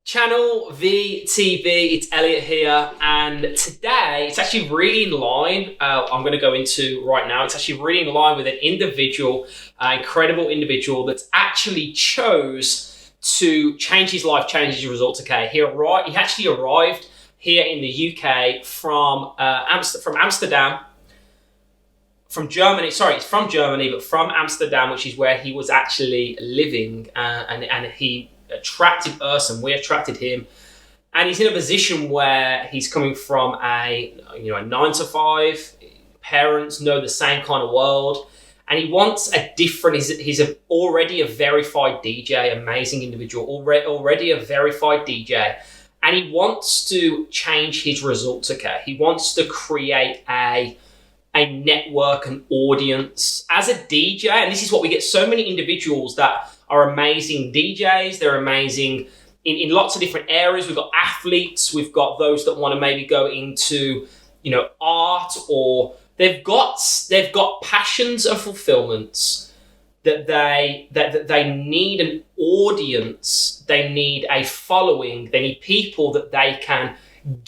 Channel VTV, it's Elliot here, and today it's actually really in line, I'm going to go into right now, it's actually really in line with an individual, incredible individual that's actually chose to change his life, change his results, okay? He actually arrived here in the UK from Amsterdam, from Germany, but from Amsterdam, which is where he was actually living, and he attracted us and we attracted him, and he's in a position where he's coming from a 9-to-5, parents know the same kind of world, and he wants a different, he's already a verified DJ, amazing individual, already a verified DJ, and he wants to change his results, okay? He wants to create a network, an audience as a DJ, and this is what we get so many individuals that are amazing DJs, they're amazing in lots of different areas. We've got athletes, we've got those that want to maybe go into, art, or they've got passions and fulfillments that they need an audience, they need a following, they need people that they can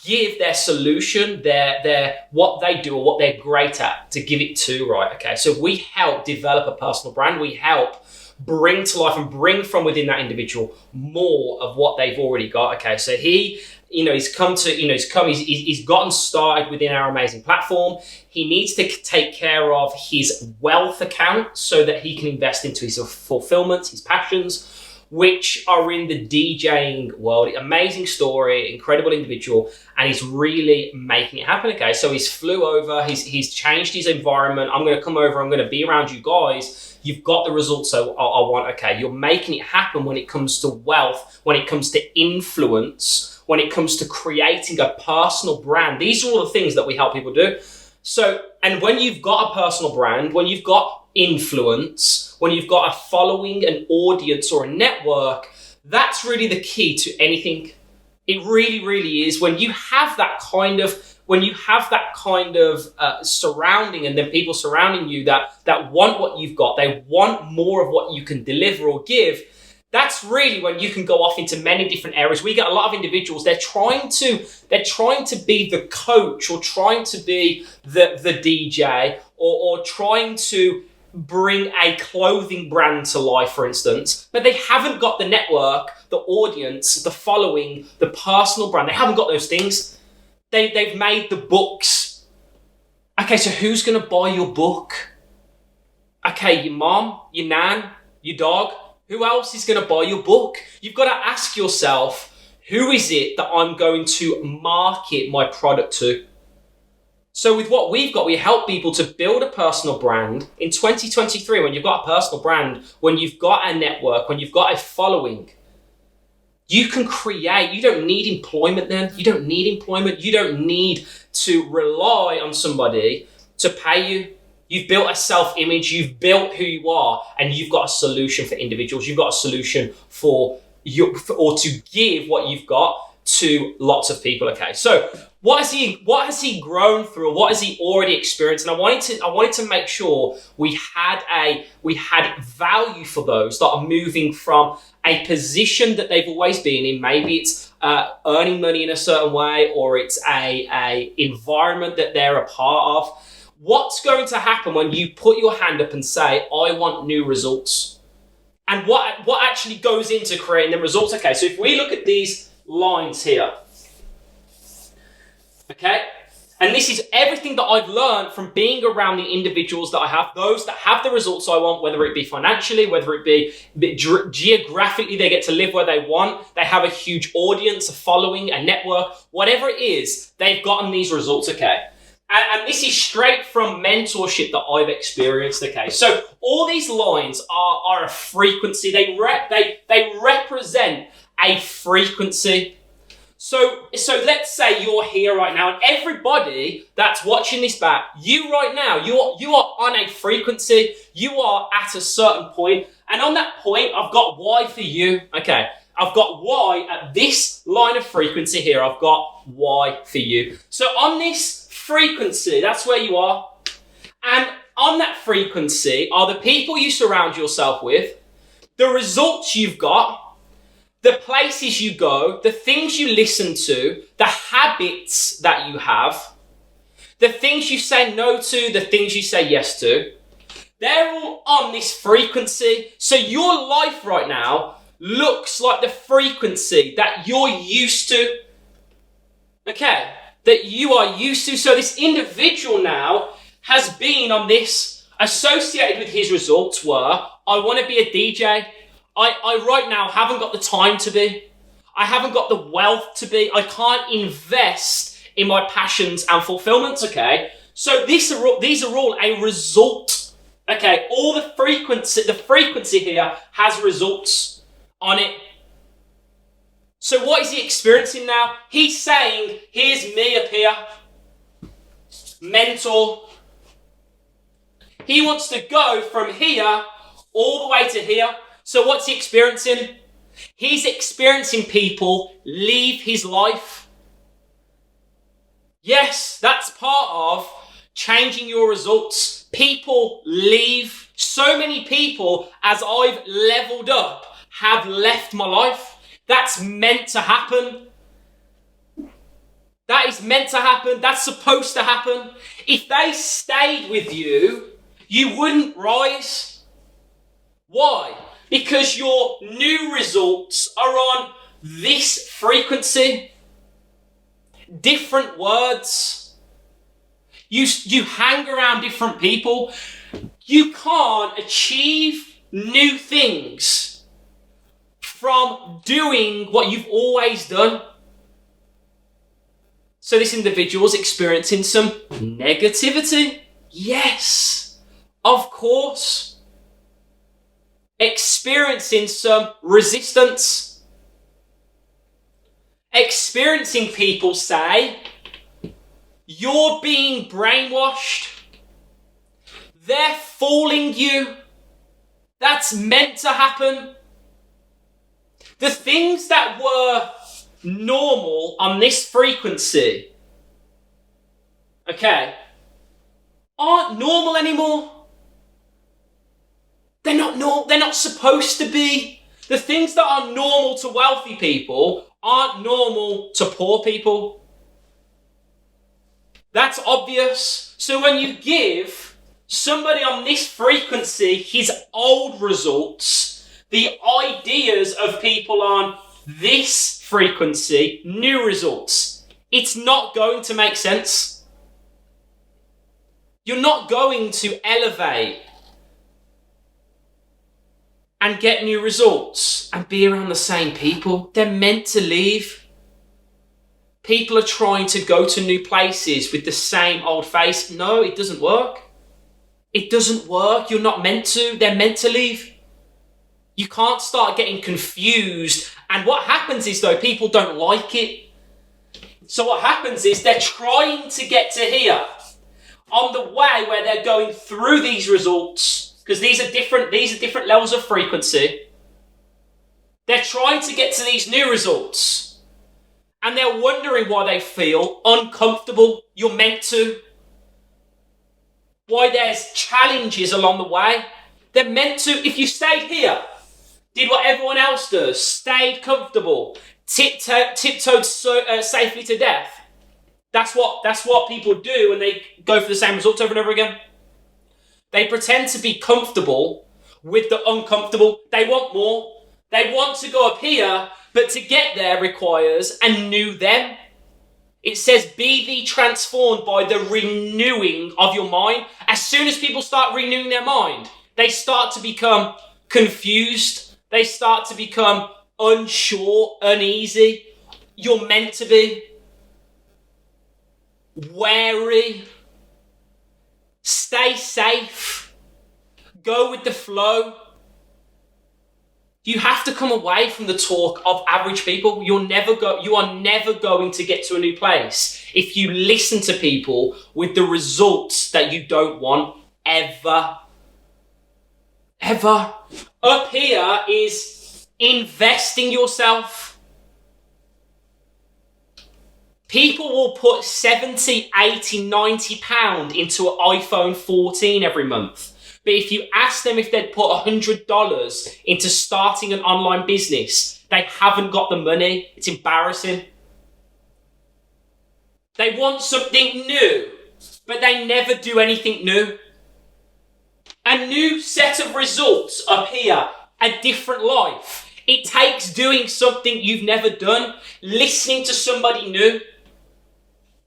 give their solution, their what they do or what they're great at to give it to, right? Okay, so we help develop a personal brand, we help bring to life and bring from within that individual more of what they've already got. Okay, so he's gotten started within our amazing platform. He needs to take care of his wealth account so that he can invest into his fulfillment, his passions, which are in the DJing world. Amazing story, incredible individual, and he's really making it happen. Okay, so he's flew over, he's changed his environment. I'm going to come over, I'm going to be around you guys. You've got the results I want. Okay, you're making it happen when it comes to wealth, when it comes to influence, when it comes to creating a personal brand. These are all the things that we help people do. So, and when you've got a personal brand, when you've got influence, when you've got a following, an audience, or a network, that's really the key to anything. It really, really is. When you have that kind of surrounding, and then people surrounding you that want what you've got, they want more of what you can deliver or give, that's really when you can go off into many different areas. We get a lot of individuals, they're trying to be the coach, or trying to be the DJ, or trying to bring a clothing brand to life, for instance, but they haven't got the network, the audience, the following, the personal brand. They haven't got those things. They've made the books. Okay, so who's going to buy your book? Okay, your mom, your nan, your dog. Who else is going to buy your book? You've got to ask yourself, who is it that I'm going to market my product to? So with what we've got, we help people to build a personal brand. In 2023, when you've got a personal brand, when you've got a network, when you've got a following, you can create. You don't need employment then. You don't need employment. You don't need to rely on somebody to pay you. You've built a self-image. You've built who you are, and you've got a solution for individuals. You've got a solution or to give what you've got to lots of people. Okay, so what has he grown through? What has he already experienced? And I wanted to make sure we had value for those that are moving from a position that they've always been in. Maybe it's earning money in a certain way, or it's a environment that they're a part of. What's going to happen when you put your hand up and say, I want new results? And what actually goes into creating the results? Okay, so if we look at these lines here, okay, and this is everything that I've learned from being around the individuals that I have, those that have the results I want, whether it be financially, whether it be geographically, they get to live where they want, they have a huge audience, a following, a network, whatever it is, they've gotten these results, okay? And this is straight from mentorship that I've experienced, okay? So all these lines are a frequency. They represent a frequency. So let's say you're here right now, and everybody that's watching this back, you right now, you are on a frequency. You are at a certain point, and on that point, I've got Y for you, okay? I've got Y at this line of frequency here. I've got Y for you. So on this frequency, that's where you are. And on that frequency are the people you surround yourself with, the results you've got, the places you go, the things you listen to, the habits that you have, the things you say no to, the things you say yes to, they're all on this frequency. So your life right now looks like the frequency that you're used to. Okay, that you are used to. So this individual now has been on this, associated with his results were, I want to be a DJ. I right now haven't got the time to be. I haven't got the wealth to be. I can't invest in my passions and fulfillments, okay? So these are all a result, okay? All the frequency here has results on it. So what is he experiencing now? He's saying, here's me up here, mentor. He wants to go from here all the way to here. So what's he experiencing? He's experiencing people leave his life. Yes, that's part of changing your results. People leave. So many people, as I've leveled up, have left my life. That's meant to happen. That is meant to happen. That's supposed to happen. If they stayed with you, you wouldn't rise. Why? Because your new results are on this frequency. Different words. You hang around different people. You can't achieve new things from doing what you've always done. So this individual's experiencing some negativity. Yes, of course. Experiencing some resistance. Experiencing people say, you're being brainwashed. They're fooling you. That's meant to happen. The things that were normal on this frequency, okay, aren't normal anymore. They're not normal. They're not supposed to be. The things that are normal to wealthy people aren't normal to poor people. That's obvious. So when you give somebody on this frequency his old results, the ideas of people on this frequency, new results, it's not going to make sense. You're not going to elevate and get new results and be around the same people. They're meant to leave. People are trying to go to new places with the same old face. No, it doesn't work. It doesn't work. You're not meant to. They're meant to leave. You can't start getting confused. And what happens is, though, people don't like it. So what happens is they're trying to get to here on the way where they're going through these results, because these are different levels of frequency. They're trying to get to these new results. And they're wondering why they feel uncomfortable. You're meant to. Why there's challenges along the way. They're meant to. If you stayed here, did what everyone else does, stayed comfortable, tiptoed safely to death. That's what people do when they go for the same results over and over again. They pretend to be comfortable with the uncomfortable. They want more. They want to go up here, but to get there requires a new them. It says, be thee transformed by the renewing of your mind. As soon as people start renewing their mind, they start to become confused. They start to become unsure, uneasy. You're meant to be wary. Stay safe. Go with the flow. You have to come away from the talk of average people. You are never going to get to a new place if you listen to people with the results that you don't want ever. Ever. Up here is investing yourself. People will put 70, 80, 90 pound into an iPhone 14 every month. But if you ask them if they'd put $100 into starting an online business, they haven't got the money. It's embarrassing. They want something new, but they never do anything new. A new set of results appear, a different life. It takes doing something you've never done, listening to somebody new.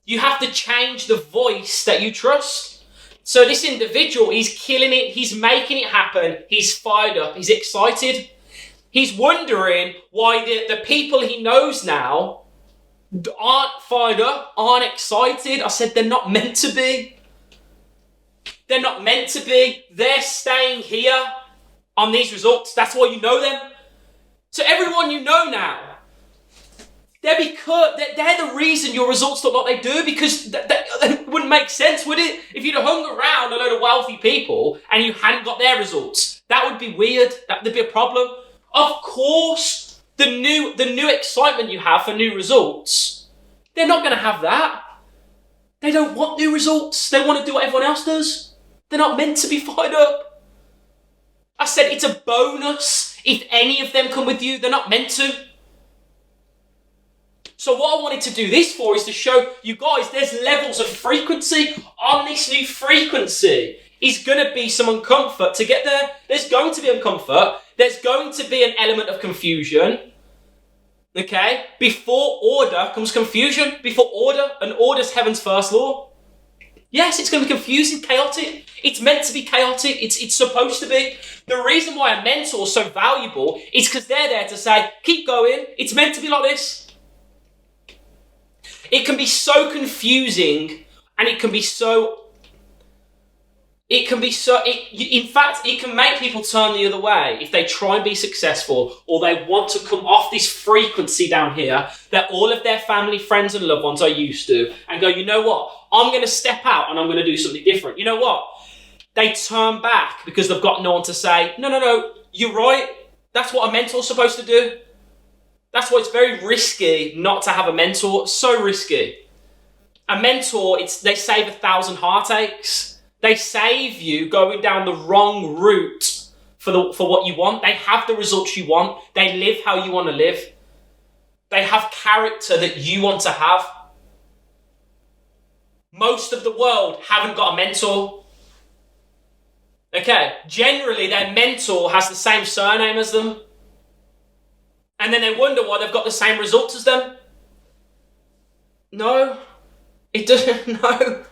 You have to change the voice that you trust. So this individual, he's killing it, he's making it happen, he's fired up, he's excited. He's wondering why the people he knows now aren't fired up, aren't excited. I said they're not meant to be. They're not meant to be. They're staying here on these results. That's why you know them. So everyone you know now, they're the reason your results look like they do, because that wouldn't make sense, would it? If you'd have hung around a load of wealthy people and you hadn't got their results, that would be weird. That would be a problem. Of course, the new excitement you have for new results, they're not going to have that. They don't want new results. They want to do what everyone else does. They're not meant to be fired up. I said it's a bonus. If any of them come with you, they're not meant to. So what I wanted to do this for is to show you guys there's levels of frequency. On this new frequency is going to be some uncomfort. To get there, there's going to be uncomfort. There's going to be an element of confusion. Okay? Before order comes confusion. Before order, and order's heaven's first law. Yes, it's going to be confusing, chaotic. It's meant to be chaotic. It's supposed to be. The reason why a mentor is so valuable is because they're there to say, keep going. It's meant to be like this. It can be so confusing, and it can make people turn the other way if they try and be successful, or they want to come off this frequency down here that all of their family, friends and loved ones are used to, and go, you know what? I'm going to step out and I'm going to do something different. You know what? They turn back because they've got no one to say, no, you're right. That's what a mentor's supposed to do. That's why it's very risky not to have a mentor. So risky. A mentor, they save 1,000 heartaches. They save you going down the wrong route for what you want. They have the results you want. They live how you want to live. They have character that you want to have. Most of the world haven't got a mentor. Okay, generally their mentor has the same surname as them. And then they wonder why they've got the same results as them. No, it doesn't, no.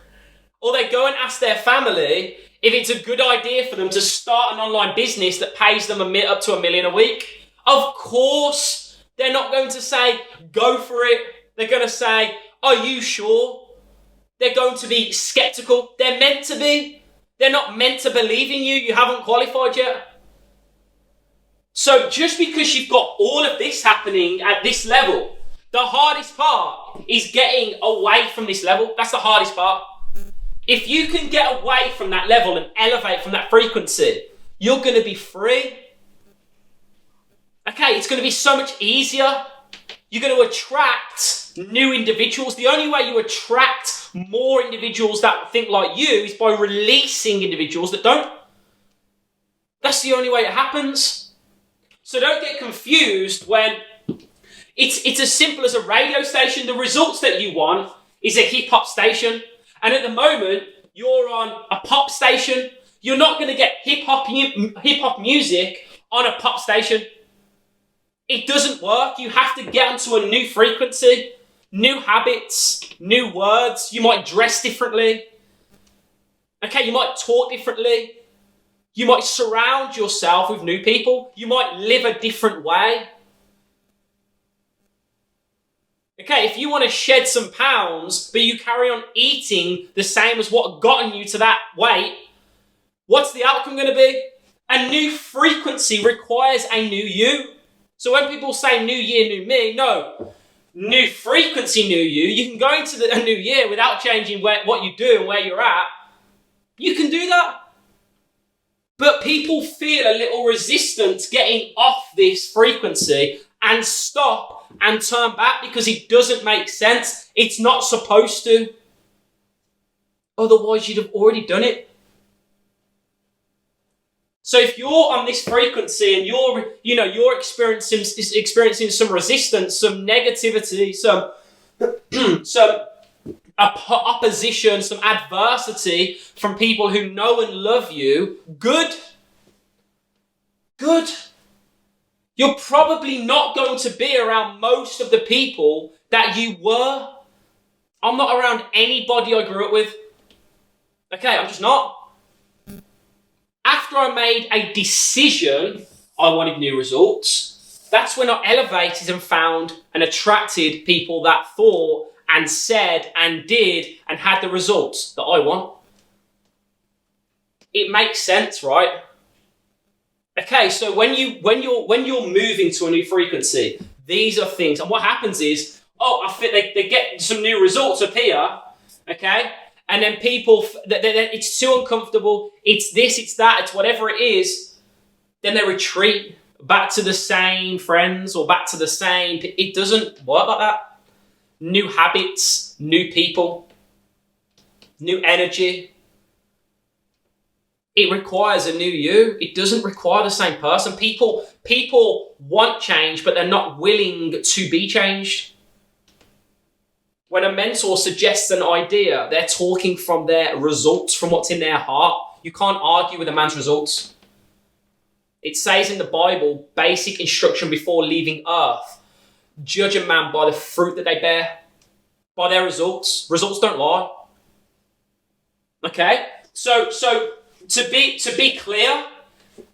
Or they go and ask their family if it's a good idea for them to start an online business that pays them up to $1 million a week. Of course, they're not going to say, go for it. They're going to say, are you sure? They're going to be skeptical. They're meant to be. They're not meant to believe in you. You haven't qualified yet. So just because you've got all of this happening at this level, the hardest part is getting away from this level. That's the hardest part. If you can get away from that level and elevate from that frequency, you're going to be free. Okay, it's going to be so much easier. You're going to attract new individuals. The only way you attract more individuals that think like you is by releasing individuals that don't. That's the only way it happens. So don't get confused when it's as simple as a radio station. The results that you want is a hip-hop station. And at the moment, you're on a pop station. You're not going to get hip-hop music on a pop station. It doesn't work. You have to get onto a new frequency, new habits, new words. You might dress differently. Okay, you might talk differently. You might surround yourself with new people. You might live a different way. Okay, if you want to shed some pounds, but you carry on eating the same as what gotten you to that weight, what's the outcome going to be? A new frequency requires a new you. So when people say new year, new me, no. New frequency, new you. You can go into a new year without changing what you do and where you're at. You can do that. But people feel a little resistance getting off this frequency and stop and turn back because it doesn't make sense. It's not supposed to. Otherwise, you'd have already done it. So if you're on this frequency and you're experiencing some resistance, some negativity, some opposition, some adversity from people who know and love you, good. You're probably not going to be around most of the people that you were. I'm not around anybody I grew up with. Okay, I'm just not. After I made a decision, I wanted new results. That's when I elevated and found and attracted people that thought and said and did and had the results that I want. It makes sense, right? Okay, so when you're moving to a new frequency, these are things, and what happens is, they get some new results appear, okay, and then people, it's too uncomfortable, it's this, it's that, it's whatever it is, then they retreat back to the same friends or back to the same, it doesn't work like that. New habits, new people, new energy. It requires a new you. It doesn't require the same person. People want change, but they're not willing to be changed. When a mentor suggests an idea, they're talking from their results, from what's in their heart. You can't argue with a man's results. It says in the Bible, basic instruction before leaving earth, judge a man by the fruit that they bear, by their results. Results don't lie. Okay? So to be clear,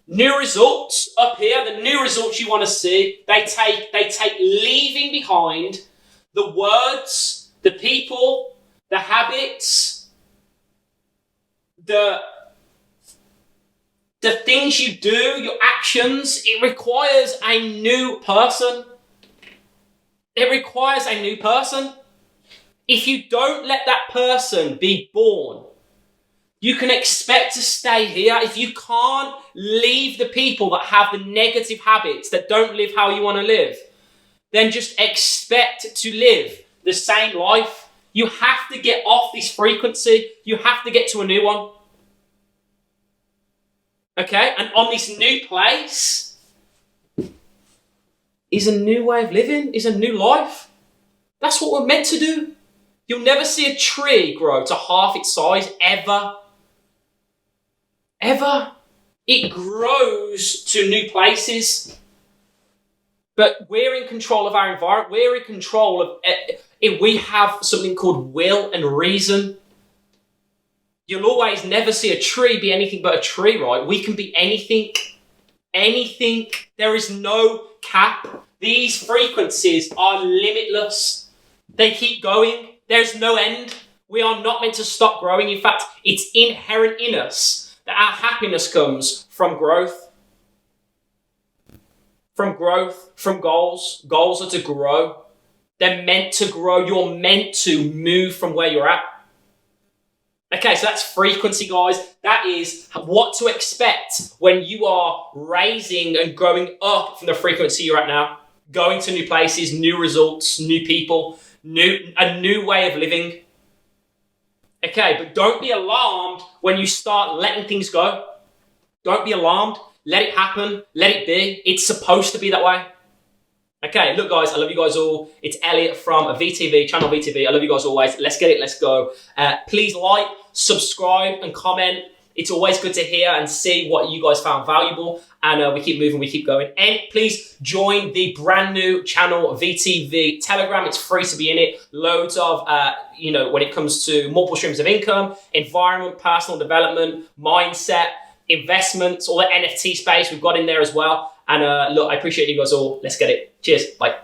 new results up here, the new results you want to see, they take leaving behind the words, the people, the habits, the things you do, your actions. It requires a new person. It requires a new person. If you don't let that person be born, you can expect to stay here. If you can't leave the people that have the negative habits, that don't live how you want to live, then just expect to live the same life. You have to get off this frequency. You have to get to a new one. Okay? And on this new place is a new way of living, is a new life. That's what we're meant to do. You'll never see a tree grow to half its size, ever. Ever. It grows to new places. But we're in control of our environment. We're in control of it. We have something called will and reason. You'll always never see a tree be anything but a tree, right? We can be anything. Anything. There is no cap. These frequencies are limitless. They keep going. There's no end. We are not meant to stop growing. In fact, it's inherent in us that our happiness comes from growth. From growth, from goals. Goals are to grow. They're meant to grow. You're meant to move from where you're at. Okay, so that's frequency, guys. That is what to expect when you are raising and growing up from the frequency you're at now. Going to new places, new results, new people, a new way of living. Okay, but don't be alarmed when you start letting things go. Don't be alarmed. Let it happen. Let it be. It's supposed to be that way. Okay, look guys, I love you guys all. It's Elliot from VTV, channel VTV. I love you guys always. Let's get it, let's go. Please like, subscribe and comment. It's always good to hear and see what you guys found valuable. And we keep moving, we keep going. And please join the brand new channel VTV Telegram. It's free to be in it. Loads of, when it comes to multiple streams of income, environment, personal development, mindset, investments, all the NFT space we've got in there as well. And look, I appreciate you guys all. Let's get it. Cheers. Bye.